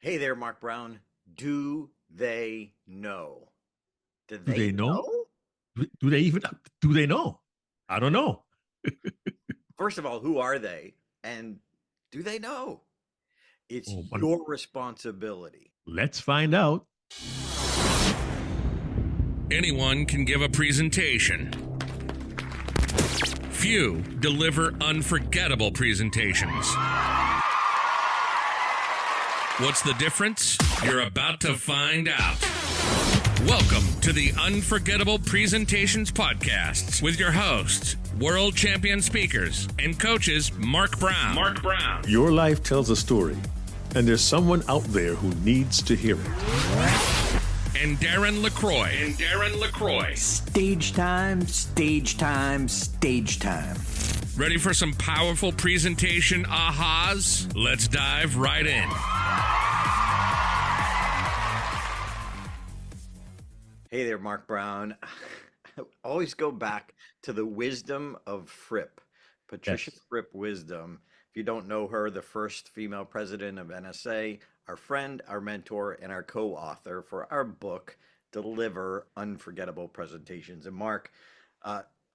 Hey there, Mark Brown. Do they know? Do Do they they know? know? Do they even do they know? I don't know. First of all, who are they? And do they know? It's Oh, but your responsibility. let's find out. Anyone can give a presentation. Few deliver unforgettable presentations. What's the difference? You're about to find out. Welcome to the Unforgettable Presentations Podcasts with your hosts, world champion speakers and coaches Mark Brown. Your life tells a story, and there's someone out there who needs to hear it. And Darren LaCroix. Stage time, stage time, stage time. Ready for some powerful presentation ahas? Let's dive right in. Hey there, Mark Brown. I always go back to the wisdom of Fripp, Patricia Yes. Fripp wisdom. If you don't know her, the first female president of NSA, our friend, our mentor, and our co-author for our book, Deliver Unforgettable Presentations. And Mark,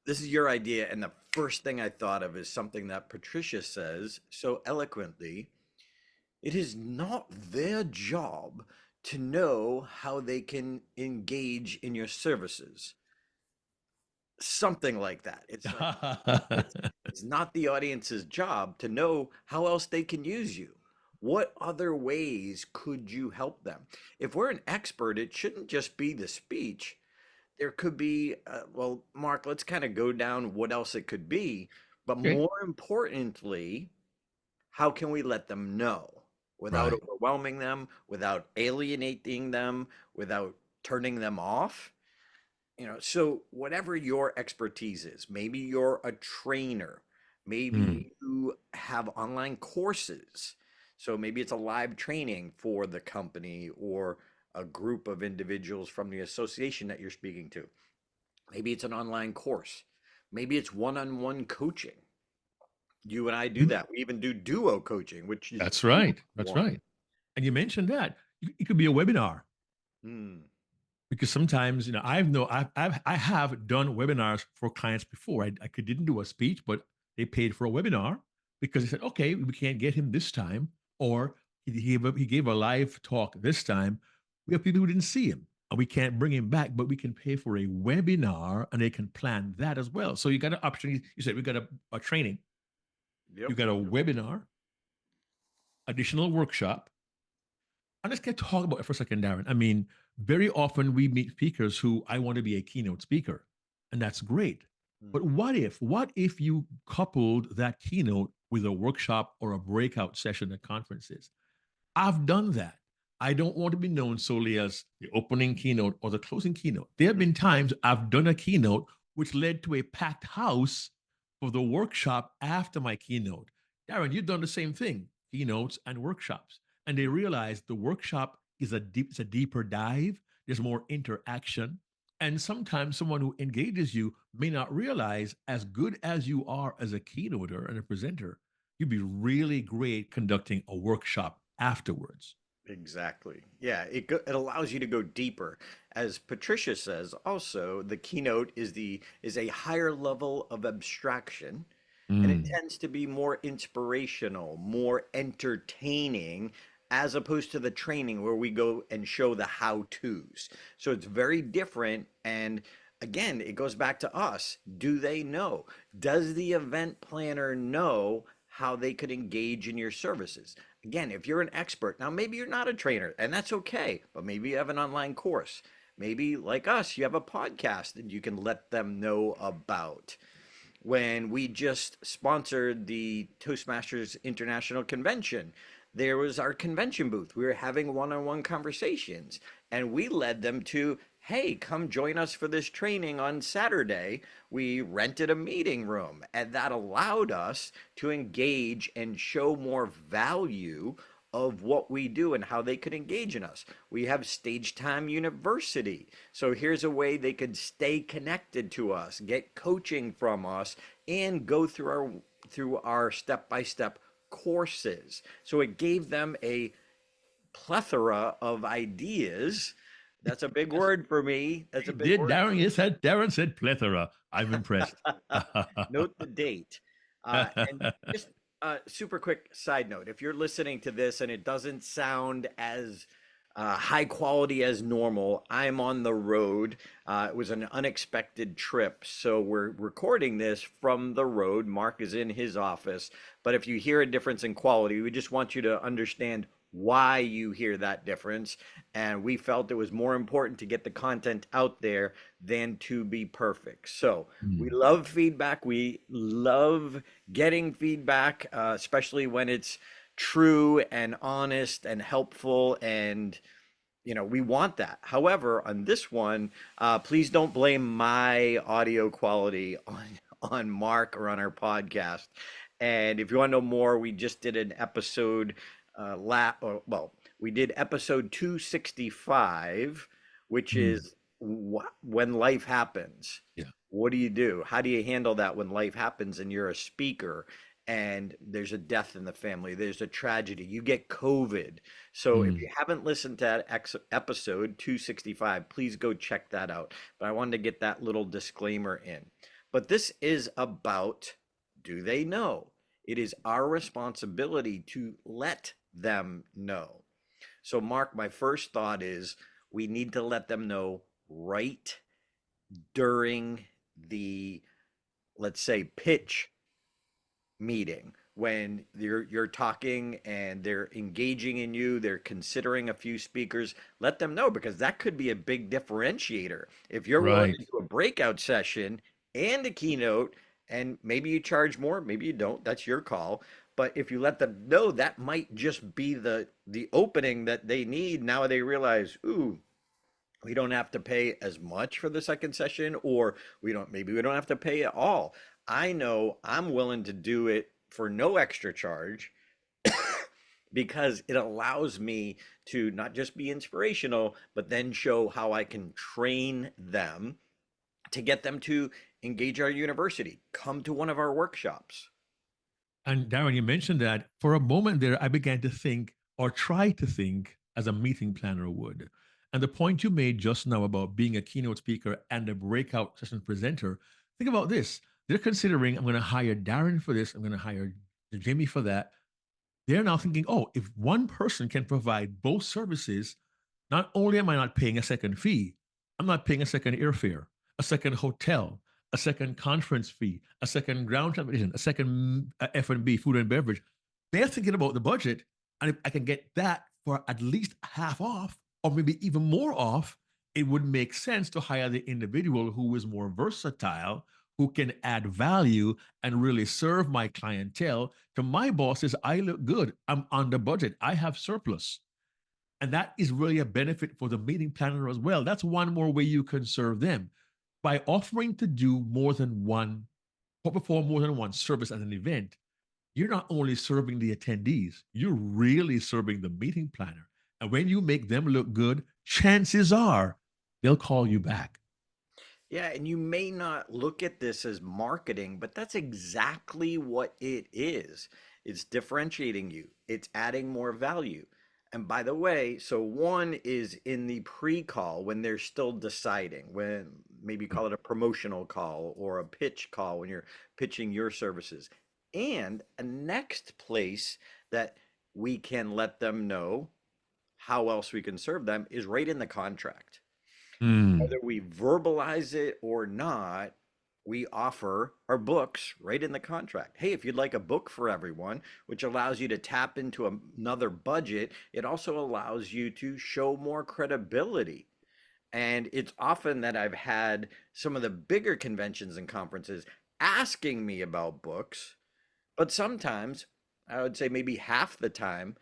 this is your idea, and the first thing I thought of is something that Patricia says so eloquently. It is not their job to know how they can engage in your services. Something like that. It's like it's not the audience's job to know how else they can use you. What other ways could you help them? If we're an expert, it shouldn't just be the speech. There could be, well, Mark, let's kind of go down what else it could be. But Okay. more importantly, how can we let them know without Right. overwhelming them, without alienating them, without turning them off? So whatever your expertise is, maybe you're a trainer, Mm. maybe you have online courses. So maybe it's a live training for the company or a group of individuals from the association that you're speaking to. Maybe it's an online course. Maybe it's one-on-one coaching. You and I do You- that. We even do duo coaching, which is That's right. That's one. right. And you mentioned that it could be a webinar Hmm. because sometimes I have done webinars for clients before. Didn't do a speech, but they paid for a webinar because they said, okay, we can't get him this time, or he gave a live talk this time. We have people who didn't see him, and we can't bring him back, but we can pay for a webinar, and they can plan that as well. So you got an option. You said we got a training, you Yep. got a webinar, additional workshop. And let's get talk about it for a second, Darren. I mean, very often we meet speakers who I want to be a keynote speaker, and that's great. But Hmm. what if you coupled that keynote with a workshop or a breakout session at conferences? I've done that. I don't want to be known solely as the opening keynote or the closing keynote. There have been times I've done a keynote which led to a packed house for the workshop after my keynote. Darren, you've done the same thing, keynotes and workshops. And they realize the workshop it's a deeper dive, there's more interaction. And sometimes someone who engages you may not realize, as good as you are as a keynoter and a presenter, you'd be really great conducting a workshop afterwards. Exactly. Yeah, it allows you to go deeper. As Patricia says, also the keynote is a higher level of abstraction, and it Mm, tends to be more inspirational, more entertaining, as opposed to the training where we go and show the how-tos. So it's very different. And again, it goes back to us. Do they know? Does the event planner know how they could engage in your services? Again, if you're an expert, now maybe you're not a trainer, and that's okay, but maybe you have an online course. Maybe, like us, you have a podcast that you can let them know about. When we just sponsored the Toastmasters International Convention, there was our convention booth. We were having one-on-one conversations, and we led them to, hey, come join us for this training on Saturday. We rented a meeting room, and that allowed us to engage and show more value of what we do and how they could engage in us. We have Stage Time University. So here's a way they could stay connected to us, get coaching from us, and go through our step-by-step courses. So it gave them a plethora of ideas. That's a big word for me. That's He a big did, word Darren. for You said Darren said plethora. I'm impressed. Note the date. And just a super quick side note, if you're listening to this and it doesn't sound as high quality as normal, I'm on the road. It was an unexpected trip. So we're recording this from the road. Mark is in his office. But if you hear a difference in quality, we just want you to understand why you hear that difference. And we felt it was more important to get the content out there than to be perfect. So we Hmm. love feedback. We love getting feedback, especially when it's true and honest and helpful. And, we want that. However, on this one, please don't blame my audio quality on Mark or on our podcast. And if you want to know more, we just did an episode, we did episode 265, which Hmm. is when life happens. Yeah. What do you do? How do you handle that when life happens and you're a speaker and there's a death in the family, there's a tragedy, you get COVID. So if Hmm. you haven't listened to that episode 265, please go check that out. But I wanted to get that little disclaimer in. But this is about, do they know? It is our responsibility to let them know. So, Mark, my first thought is we need to let them know right during the, let's say, pitch meeting, when you're talking and they're engaging in you, they're considering a few speakers. Let them know, because that could be a big differentiator. If you're willing Right. to do a breakout session and a keynote, and maybe you charge more, maybe you don't, that's your call. But if you let them know, that might just be the opening that they need. Now they realize, ooh, we don't have to pay as much for the second session, or maybe we don't have to pay at all. I know I'm willing to do it for no extra charge, because it allows me to not just be inspirational, but then show how I can train them to get them to engage our university, come to one of our workshops. And Darren, you mentioned that for a moment there, I began to think or try to think as a meeting planner would. And the point you made just now about being a keynote speaker and a breakout session presenter, think about this. They're considering, I'm going to hire Darren for this, I'm going to hire Jimmy for that. They're now thinking, oh, if one person can provide both services, not only am I not paying a second fee, I'm not paying a second airfare, a second hotel, a second conference fee, a second ground transportation, a second F&B, food and beverage. They're thinking about the budget, and if I can get that for at least half off, or maybe even more off, it would make sense to hire the individual who is more versatile, who can add value and really serve my clientele. To my bosses, I look good. I'm under budget. I have surplus. And that is really a benefit for the meeting planner as well. That's one more way you can serve them by offering to do more than one or perform more than one service at an event. You're not only serving the attendees, you're really serving the meeting planner. And when you make them look good, chances are they'll call you back. Yeah, and you may not look at this as marketing, but that's exactly what it is. It's differentiating you, it's adding more value. And by the way, so one is in the pre-call, when they're still deciding, when maybe call it a promotional call or a pitch call when you're pitching your services. And a next place that we can let them know how else we can serve them is right in the contract. Mm. Whether we verbalize it or not, we offer our books right in the contract. Hey, if you'd like a book for everyone, which allows you to tap into another budget, it also allows you to show more credibility. And it's often that I've had some of the bigger conventions and conferences asking me about books, but sometimes, I would say maybe half the time,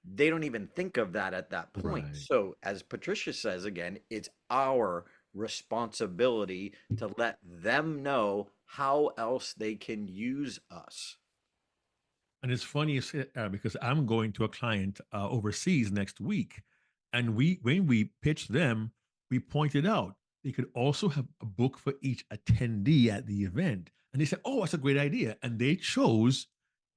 they don't even think of that at that point. Right. So, as Patricia says again, it's our responsibility to let them know how else they can use us. And it's funny you say because I'm going to a client overseas next week, and when we pitched them, we pointed out they could also have a book for each attendee at the event, and they said, "Oh, that's a great idea," and they chose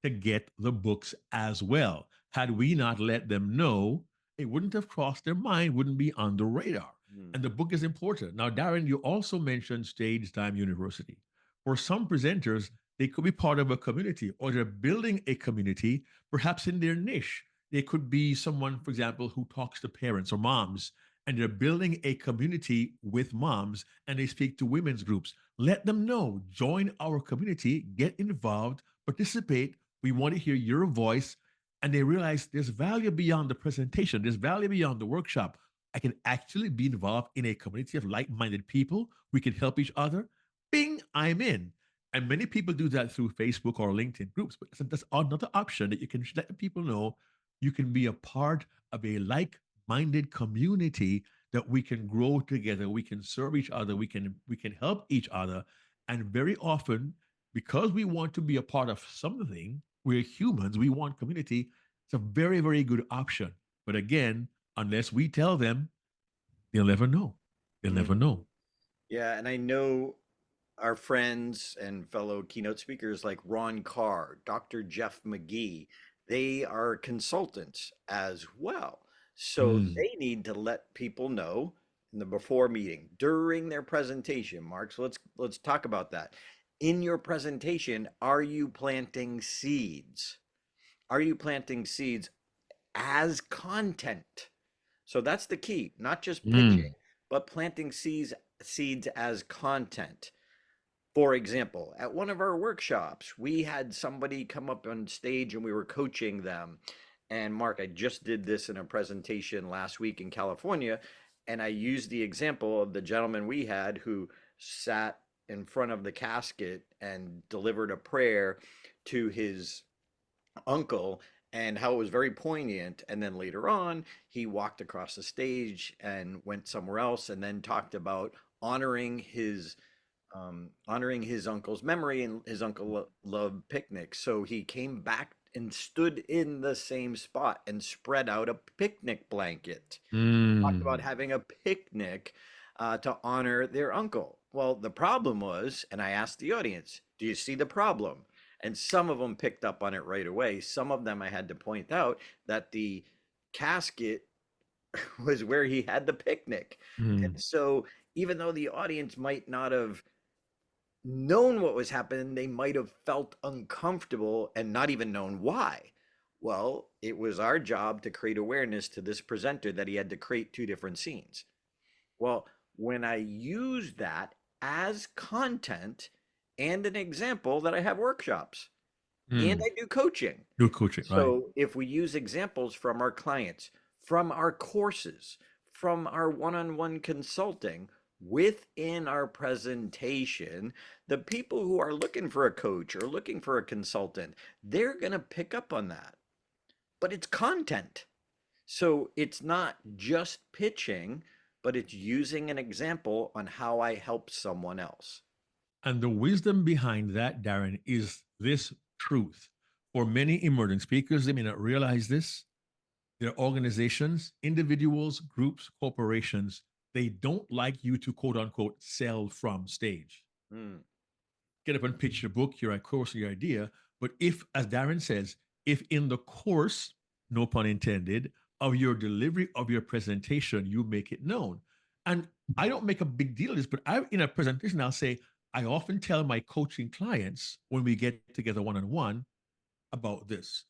to get the books as well. Had we not let them know, it wouldn't have crossed their mind, wouldn't be on the radar. Mm. And the book is important. Now, Darren, you also mentioned Stage Time University. For some presenters, they could be part of a community or they're building a community, perhaps in their niche. They could be someone, for example, who talks to parents or moms, and they're building a community with moms and they speak to women's groups. Let them know, join our community, get involved, participate. We want to hear your voice. And they realize there's value beyond the presentation, there's value beyond the workshop. I can actually be involved in a community of like minded people. We can help each other. Bing, I'm in. And many people do that through Facebook or LinkedIn groups. But that's another option that you can let people know you can be a part of a like minded community that we can grow together. We can serve each other. We can help each other. And very often, because we want to be a part of something, we're humans, we want community. It's a very, very good option. But again, unless we tell them, they'll never know. They'll never know. Yeah, and I know our friends and fellow keynote speakers like Ron Carr, Dr. Jeff McGee, they are consultants as well. So they need to let people know in the before meeting, during their presentation, Mark. So let's talk about that. In your presentation, are you planting seeds? Are you planting seeds as content? So that's the key, not just pitching, but planting seeds as content. For example, at one of our workshops, we had somebody come up on stage and we were coaching them. And Mark, I just did this in a presentation last week in California, and I used the example of the gentleman we had who sat in front of the casket and delivered a prayer to his uncle, and how it was very poignant. And then later on, he walked across the stage and went somewhere else, and then talked about honoring his uncle's memory, and his uncle loved picnics. So he came back and stood in the same spot and spread out a picnic blanket. Talked about having a picnic to honor their uncle. Well, the problem was, and I asked the audience, do you see the problem? And some of them picked up on it right away. Some of them I had to point out that the casket was where he had the picnic. And so even though the audience might not have known what was happening, they might have felt uncomfortable and not even known why. Well, it was our job to create awareness to this presenter that he had to create two different scenes. Well, when I use that as content and an example that I have workshops and I do coaching. Do coaching, right? So if we use examples from our clients, from our courses, from our one-on-one consulting, within our presentation, the people who are looking for a coach or looking for a consultant, they're going to pick up on that. But it's content. So it's not just pitching, but it's using an example on how I help someone else. And the wisdom behind that, Darren, is this truth. For many emerging speakers, they may not realize this. Their organizations, individuals, groups, corporations, they don't like you to quote unquote sell from stage. Get up and pitch your book, your course, your idea. But if, as Darren says, if in the course, no pun intended, of your delivery of your presentation, you make it known. And I don't make a big deal of this, but in a presentation, I'll say, I often tell my coaching clients when we get together one-on-one about this.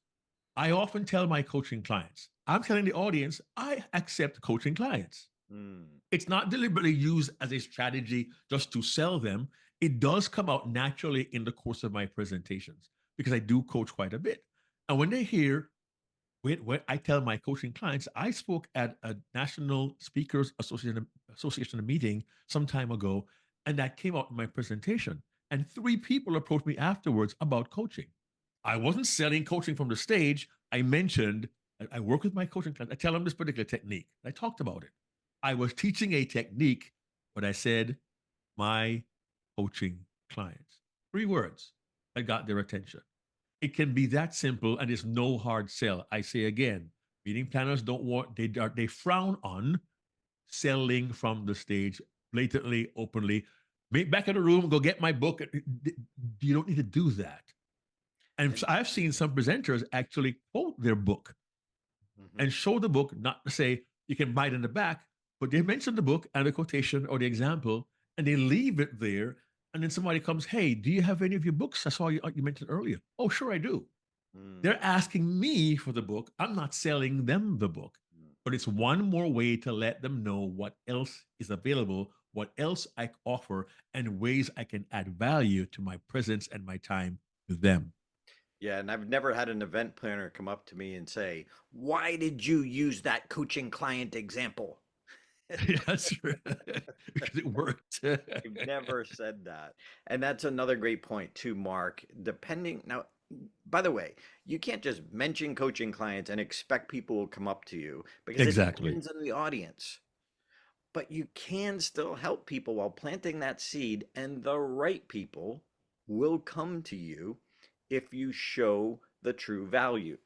I often tell my coaching clients, I'm telling the audience, I accept coaching clients. It's not deliberately used as a strategy just to sell them. It does come out naturally in the course of my presentations because I do coach quite a bit. And when they hear, when I tell my coaching clients, I spoke at a National Speakers Association meeting some time ago, and that came out in my presentation. And 3 people approached me afterwards about coaching. I wasn't selling coaching from the stage. I mentioned, I work with my coaching clients. I tell them this particular technique. I talked about it. I was teaching a technique, but I said, my coaching clients. 3 words that got their attention. It can be that simple, and it's no hard sell. I say again, meeting planners don't want, they frown on selling from the stage blatantly, openly. Back in the room, go get my book. You don't need to do that. And I've seen some presenters actually quote their book Hmm. and show the book, not to say you can buy it in the back, but they mention the book and the quotation or the example, and they leave it there. And then somebody comes, hey, do you have any of your books? I saw you mentioned earlier. Oh, sure, I do. They're asking me for the book. I'm not selling them the book, but it's one more way to let them know what else is available, what else I offer, and ways I can add value to my presence and my time with them. Yeah, and I've never had an event planner come up to me and say, "Why did you use that coaching client example?" That's right. Because it worked. I've never said that. And that's another great point too, Mark. Depending now, by the way, you can't just mention coaching clients and expect people will come up to you because it Exactly. depends on the audience. But you can still help people while planting that seed, and the right people will come to you if you show the true value.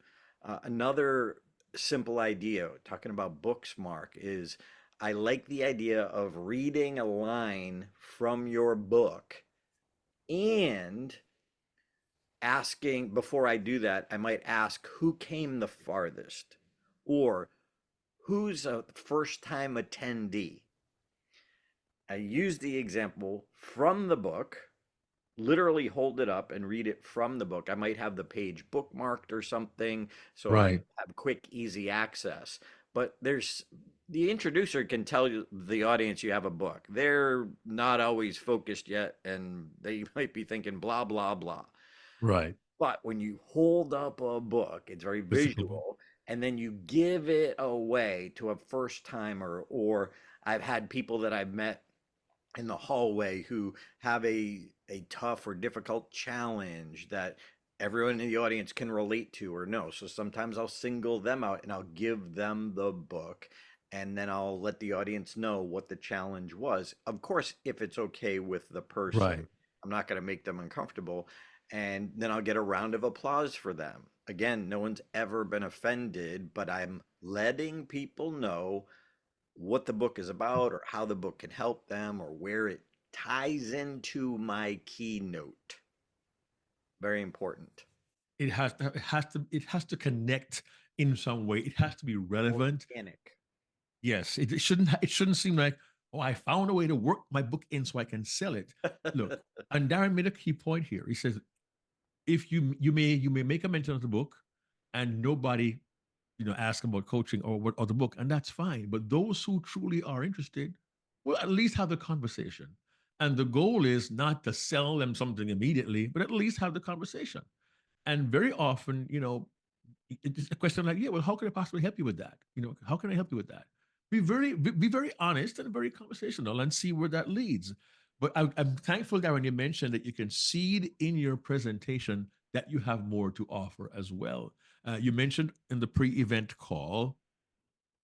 Another simple idea, talking about books, Mark, is I like the idea of reading a line from your book and asking, before I do that, I might ask who came the farthest or who's a first time attendee. I use the example from the book, literally hold it up and read it from the book. I might have the page bookmarked or something, so I Right. have quick, easy access. But there's the introducer can tell you the audience you have a book. They're not always focused yet, and they might be thinking blah, blah, blah. Right. But when you hold up a book, it's very Physical book. visual, and then you give it away to a first timer, or I've had people that I've met in the hallway who have a tough or difficult challenge that everyone in the audience can relate to or know. So sometimes I'll single them out and I'll give them the book and then I'll let the audience know what the challenge was. Of course, if it's okay with the person, Right. I'm not going to make them uncomfortable. And then I'll get a round of applause for them. Again, no one's ever been offended, but I'm letting people know what the book is about or how the book can help them or where it ties into my keynote. Very important. It has to connect in some way. It has to be relevant. Organic. Yes, it shouldn't seem like, oh, I found a way to work my book in so I can sell it. Look, and Darren made a key point here. He says, if you may make a mention of the book and nobody ask about coaching or the book, and that's fine. But those who truly are interested will at least have the conversation. And the goal is not to sell them something immediately, but at least have the conversation. And very often, it's a question like, yeah, well, how can I possibly help you with that? How can I help you with that? Be very honest and very conversational and see where that leads. But I'm thankful that when you mentioned that you can seed in your presentation that you have more to offer as well. You mentioned in the pre-event call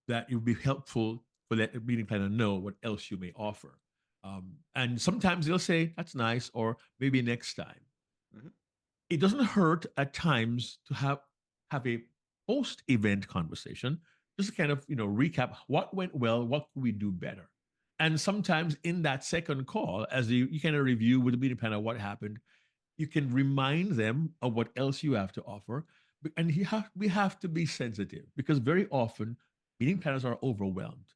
that it would be helpful for that meeting planner know what else you may offer. And sometimes they'll say, that's nice, or maybe next time. Mhm. It doesn't hurt at times to have a post-event conversation, just to kind of recap what went well, what could we do better. And sometimes in that second call, as you kind of review with the meeting planner what happened, you can remind them of what else you have to offer. And we have to be sensitive because very often meeting planners are overwhelmed.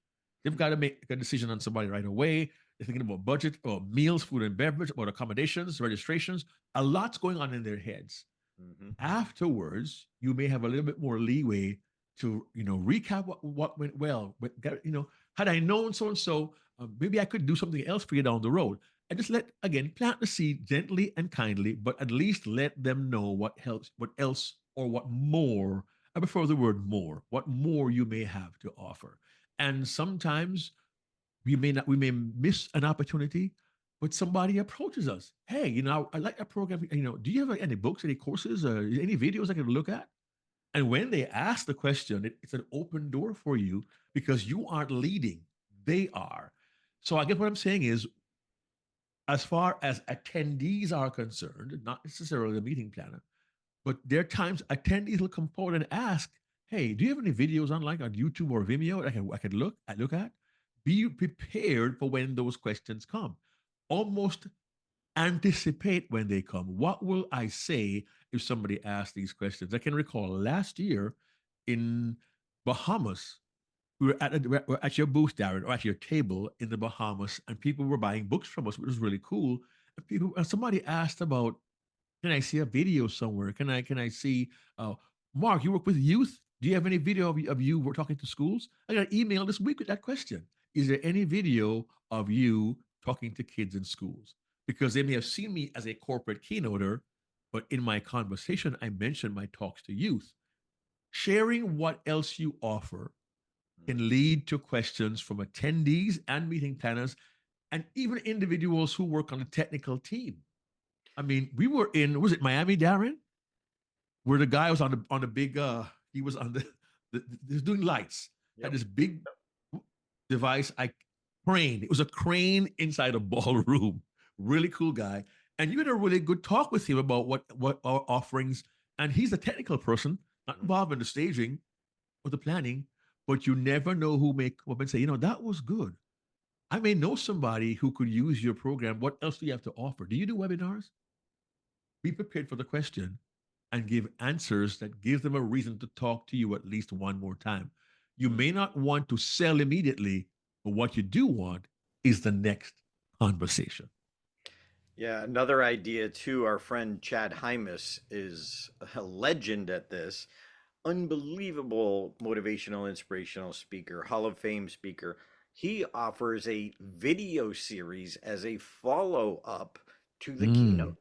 They've got to make a decision on somebody right away. They're thinking about budget or meals, food and beverage, about accommodations, registrations. A lot's going on in their heads. Mhm. Afterwards, you may have a little bit more leeway to recap what went well. But had I known so and so, maybe I could do something else for you down the road. And just plant the seed gently and kindly, but at least let them know what helps, what else, or what more. I prefer the word more. What more you may have to offer. And sometimes we may miss an opportunity, but somebody approaches us. Hey, I like that program. Do you have any books, any courses, any videos I can look at? And when they ask the question, it's an open door for you because you aren't leading; they are. So I guess what I'm saying is, as far as attendees are concerned, not necessarily the meeting planner, but there are times attendees will come forward and ask, "Hey, do you have any videos online on YouTube or Vimeo that I can look at?" Be prepared for when those questions come. Almost anticipate when they come. What will I say if somebody asks these questions? I can recall last year in Bahamas. We were at your booth, Darren, or at your table in the Bahamas, and people were buying books from us, which was really cool. And somebody asked about, can I see a video somewhere? Can I see? Mark, you work with youth. Do you have any video of you were talking to schools? I got an email this week with that question. Is there any video of you talking to kids in schools? Because they may have seen me as a corporate keynoter, but in my conversation, I mentioned my talks to youth. Sharing what else you offer can lead to questions from attendees and meeting planners and even individuals who work on the technical team. I mean, we were in, was it Miami, Darren? Where the guy was on the big, he was on he was doing lights, had Yep. this big device, crane. It was a crane inside a ballroom. Really cool guy. And you had a really good talk with him about what our offerings, and he's a technical person, not involved in the staging or the planning, but you never know who may come up and say, that was good. I may know somebody who could use your program. What else do you have to offer? Do you do webinars? Be prepared for the question and give answers that give them a reason to talk to you at least one more time. You may not want to sell immediately, but what you do want is the next conversation. Yeah, another idea too. Our friend Chad Hymas is a legend at this. Unbelievable motivational, inspirational speaker, Hall of Fame speaker. He offers a video series as a follow up to the keynote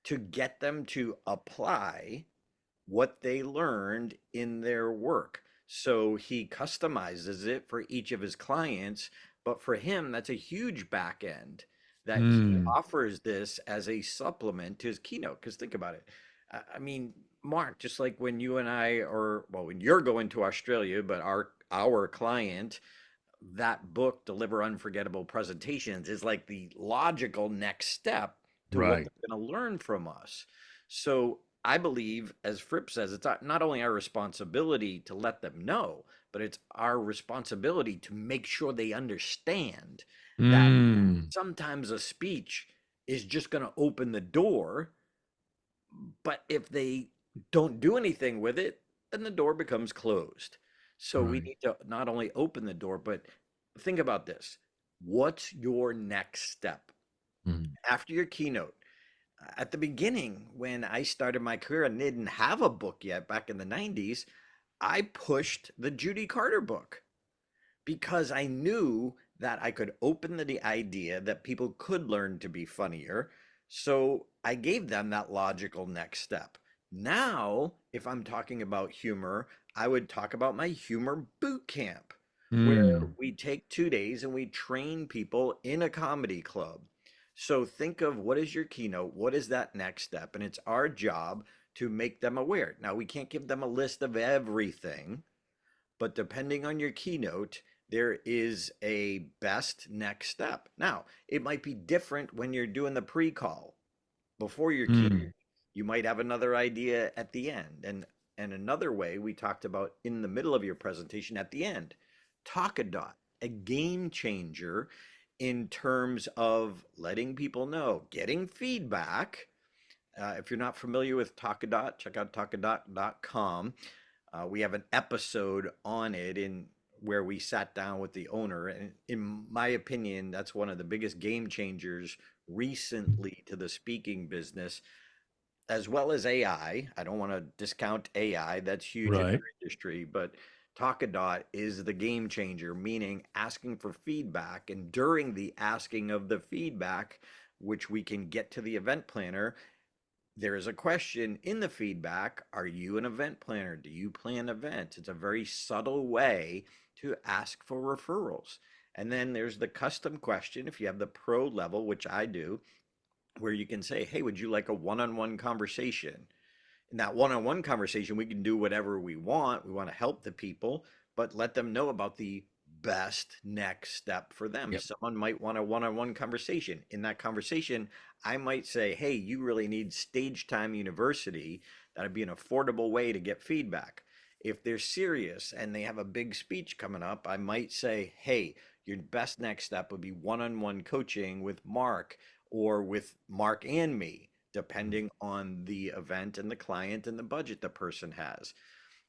to get them to apply what they learned in their work. So he customizes it for each of his clients, but for him, that's a huge back end that he offers this as a supplement to his keynote. Because think about it. I mean, Mark, just like when you and I, or well, when you're going to Australia, but our client, that book, Deliver Unforgettable Presentations, is like the logical next step to what Right. they're going to learn from us. So I believe, as Fripp says, it's not only our responsibility to let them know, but it's our responsibility to make sure they understand that sometimes a speech is just going to open the door, but if they don't do anything with it, then the door becomes closed. So we Right. need to not only open the door, but think about this. What's your next step after your keynote? At the beginning, when I started my career and didn't have a book yet back in the 90s, I pushed the Judy Carter book because I knew that I could open the idea that people could learn to be funnier. So I gave them that logical next step. Now, if I'm talking about humor, I would talk about my humor boot camp, where we take 2 days and we train people in a comedy club. So think of what is your keynote? What is that next step? And it's our job to make them aware. Now, we can't give them a list of everything, but depending on your keynote, there is a best next step. Now, it might be different when you're doing the pre-call before your keynote. You might have another idea at the end. And another way we talked about in the middle of your presentation at the end. TalkaDot, a game changer in terms of letting people know, getting feedback. If you're not familiar with TalkaDot, check out TalkaDot.com. We have an episode on it where we sat down with the owner, and in my opinion, that's one of the biggest game changers recently to the speaking business, as well as AI. I don't want to discount AI, that's huge in our Right. industry, but TalkaDot is the game changer, meaning asking for feedback, and during the asking of the feedback, which we can get to the event planner, there is a question in the feedback. Are you an event planner? Do you plan events? It's a very subtle way to ask for referrals. And then there's the custom question, if you have the pro level, which I do, where you can say, hey, would you like a one-on-one conversation? In that one-on-one conversation, we can do whatever we want. We want to help the people, but let them know about the best next step for them. Yep. Someone might want a one-on-one conversation. In that conversation, I might say, hey, you really need Stage Time University. That'd be an affordable way to get feedback. If they're serious and they have a big speech coming up, I might say, hey, your best next step would be one-on-one coaching with Mark, or with Mark and me, depending on the event and the client and the budget the person has.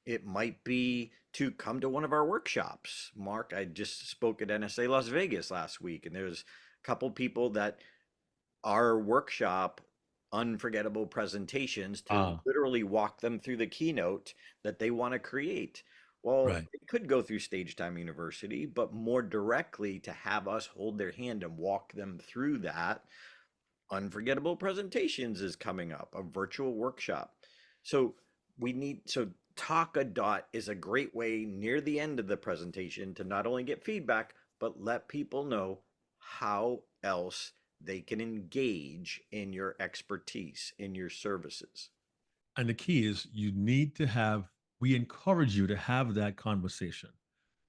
It might be to come to one of our workshops. Mark, I just spoke at NSA Las Vegas last week, and there's a couple people that our workshop unforgettable presentations to Ah, literally walk them through the keynote that they want to create. Well, right. they could go through Stage Time University, but more directly to have us hold their hand and walk them through that. Unforgettable presentations is coming up, a virtual workshop. So so TalkaDot is a great way near the end of the presentation to not only get feedback, but let people know how else they can engage in your expertise, in your services. And the key is you need to have, we encourage you to have that conversation.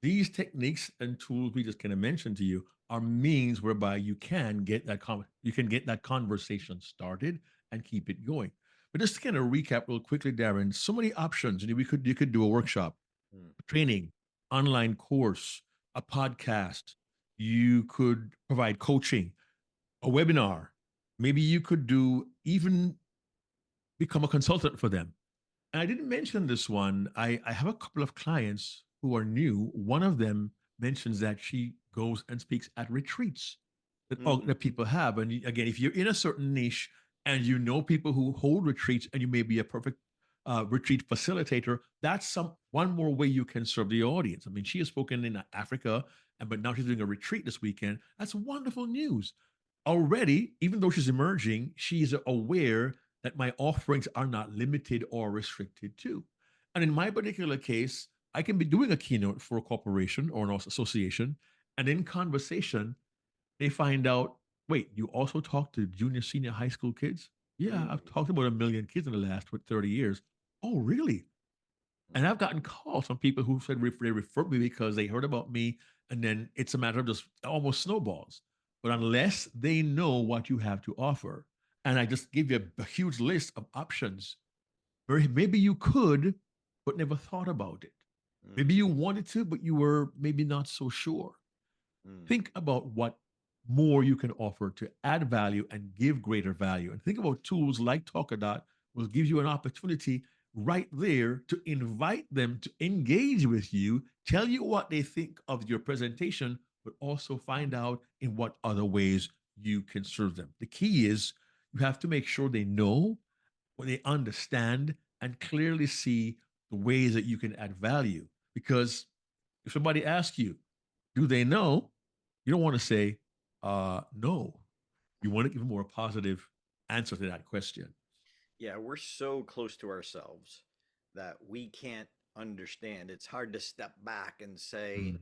These techniques and tools we just kind of mentioned to you are means whereby you can get that you can get that conversation started and keep it going. But just to kind of recap real quickly, Darren, so many options. You could do a workshop, Mm, training, online course, a podcast. You could provide coaching, a webinar. Maybe you could do even become a consultant for them. And I didn't mention this one. I have a couple of clients who are new. One of them mentions that she goes and speaks at retreats mm, that people have. And again, if you're in a certain niche and you know people who hold retreats and you may be a perfect retreat facilitator, that's one more way you can serve the audience. I mean, she has spoken in Africa, but now she's doing a retreat this weekend. That's wonderful news. Already, even though she's emerging, she's aware that my offerings are not limited or restricted to. And in my particular case, I can be doing a keynote for a corporation or an association, and in conversation, they find out, wait, you also talk to junior, senior high school kids? Yeah, I've mm, talked about 1 million kids in the last 30 years. Oh, really? And I've gotten calls from people who said they referred me because they heard about me, and then it's a matter of just almost snowballs. But unless they know what you have to offer, and I just give you a huge list of options, where maybe you could, but never thought about it. Maybe mm, you wanted to, but you were maybe not so sure. mm. Think about what more you can offer to add value and give greater value. And think about tools like TalkaDot will give you an opportunity right there to invite them to engage with you, tell you what they think of your presentation, but also find out in what other ways you can serve them. The key is you have to make sure they know, or they understand, and clearly see the ways that you can add value. Because if somebody asks you, do they know? You don't want to say, no. You want to give more positive answer to that question. Yeah, we're so close to ourselves that we can't understand. It's hard to step back and say, Mm.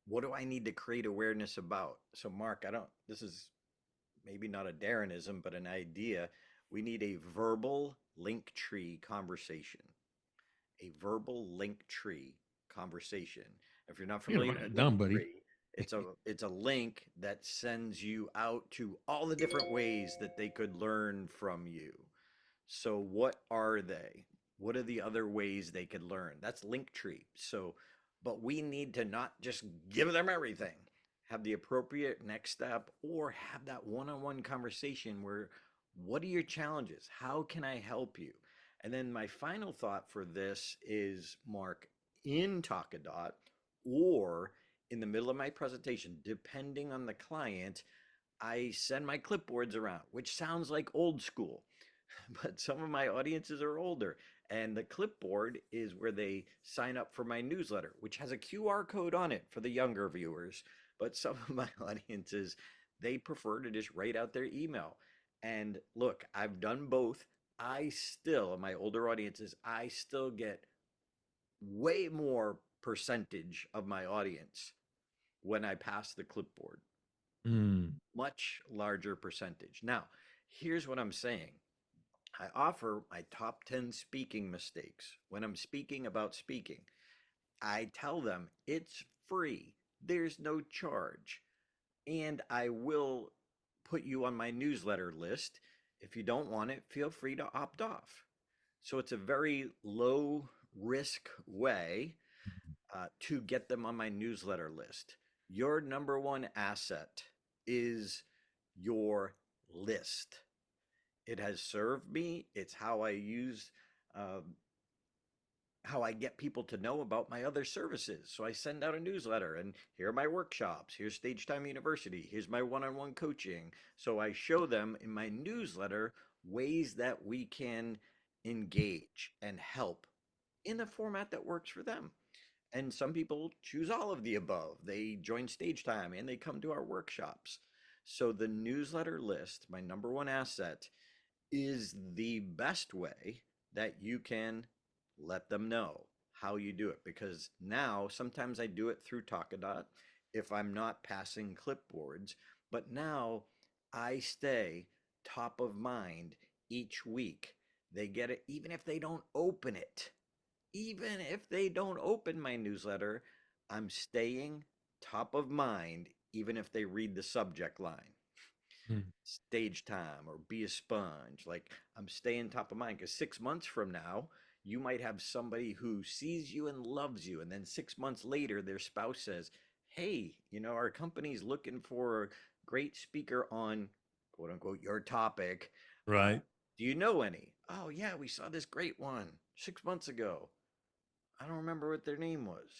what do I need to create awareness about? So, Mark, this is maybe not a Darrenism, but an idea. We need a verbal link tree conversation. A verbal link tree conversation. If you're not You're gonna familiar write with that down, buddy. Linktree, it's a link that sends you out to all the different ways that they could learn from you. So what are they? What are the other ways they could learn? That's Linktree. So, but we need to not just give them everything. Have the appropriate next step or have that one-on-one conversation where what are your challenges? How can I help you? And then my final thought for this is, Mark, in Talkadot or in the middle of my presentation, depending on the client, I send my clipboards around, which sounds like old school, but some of my audiences are older. And the clipboard is where they sign up for my newsletter, which has a QR code on it for the younger viewers. But some of my audiences, they prefer to just write out their email. And look, I've done both. My older audiences, I still get way more percentage of my audience when I pass the clipboard, Mm. much larger percentage. Now, here's what I'm saying. I offer my top 10 speaking mistakes. When I'm speaking about speaking, I tell them it's free, there's no charge, and I will put you on my newsletter list. If you don't want it, feel free to opt off. So it's a very low risk way to get them on my newsletter list. Your number one asset is your list. It has served me. It's how I use uh, how I get people to know about my other services. So I send out a newsletter, and here are my workshops. Here's Stage Time University. Here's my one-on-one coaching. So I show them in my newsletter ways that we can engage and help in a format that works for them. And some people choose all of the above. They join Stage Time and they come to our workshops. So the newsletter list, my number one asset, is the best way that you can let them know how you do it. Because now sometimes I do it through TalkaDot if I'm not passing clipboards, but now I stay top of mind each week. They get it even if they don't open it. Even if they don't open my newsletter, I'm staying top of mind even if they read the subject line. Stage Time or Be a Sponge. Like, I'm staying top of mind, because 6 months from now, you might have somebody who sees you and loves you, and then 6 months later their spouse says, hey, our company's looking for a great speaker on quote unquote your topic. Right. Do you know any? Oh yeah, we saw this great one 6 months ago. I don't remember what their name was,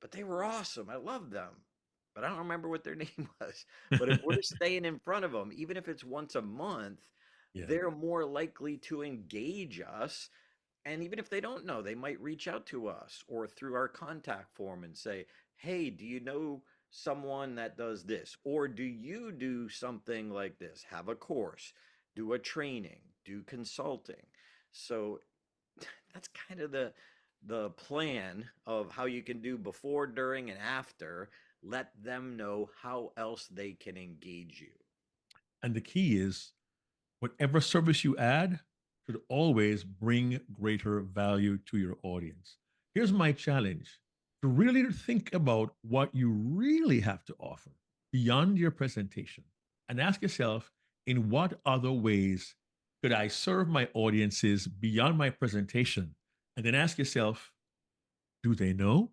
but they were awesome. I loved them, but I don't remember what their name was. But if we're staying in front of them, even if it's once a month, they're more likely to engage us. And even if they don't know, they might reach out to us or through our contact form and say, hey, do you know someone that does this? Or do you do something like this? Have a course, do a training, do consulting. So that's kind of the plan of how you can do before, during, and after. Let them know how else they can engage you. And the key is whatever service you add should always bring greater value to your audience. Here's my challenge: to really think about what you really have to offer beyond your presentation, and ask yourself, in what other ways could I serve my audiences beyond my presentation? And then ask yourself, do they know?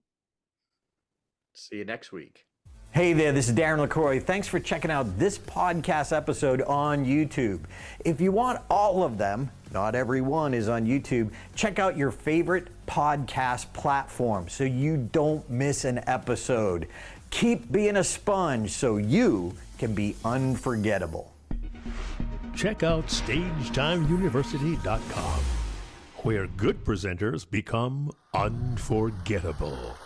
See you next week. Hey there, this is Darren LaCroix. Thanks for checking out this podcast episode on YouTube. If you want all of them, not every one is on YouTube, check out your favorite podcast platform so you don't miss an episode. Keep being a sponge so you can be unforgettable. Check out StageTimeUniversity.com, where good presenters become unforgettable.